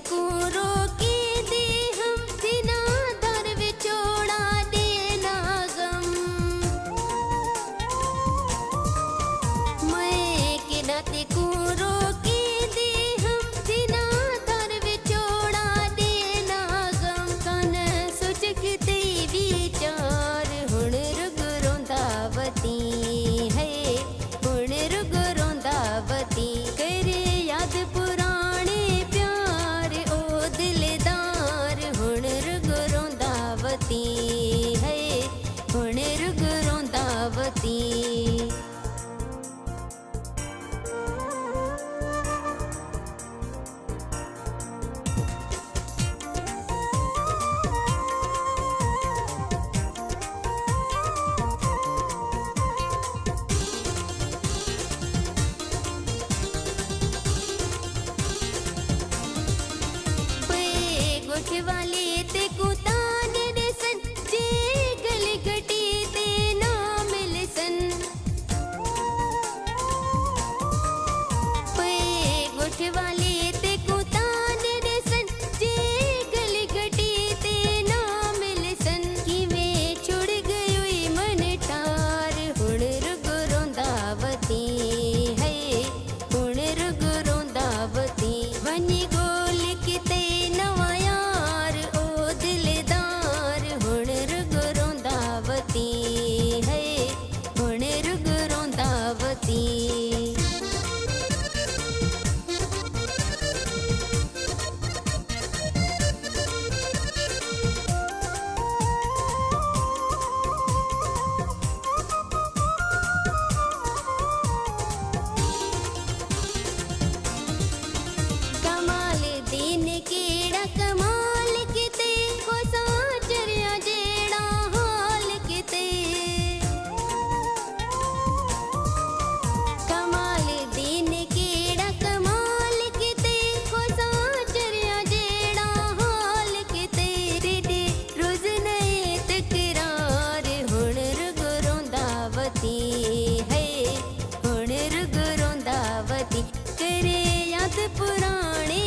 को रोके दे हम बिना दर विछोड़ा देना गम। मैं के नाते को रोके दे हम बिना दर विछोड़ा देना गम। कन सोच किते विचार हुण रुग रोंदावती है, हुण रुग रोंदावती करे याद पुराने प्यार ओ दिलदार। हुण रुग रोंदावती है, हुण रुग रोंदावती। वाले ते कुतान सन जे गल घटी ते ना मिल सन। पे गुठ वाले ते कुतान सन जे गल घटी ते ना मिल सन। किवे छुड़ गई मन ठार हुण रुग रोंदावती है, हुण रुग रोंदावती। वनी गोल किते नवाया है, हुण रुग रोंदावती। कमाल दीन केड़ा कमाल किते हो साचरिया जेड़ा हाल किते। कमाल दीन केड़ा कमाल किते हो साचरिया जेड़ा हाल किते। तेरे रोज नए तकरार हुण रुग रोंदावती है, हुण रुग रोंदावती करे याद पुराने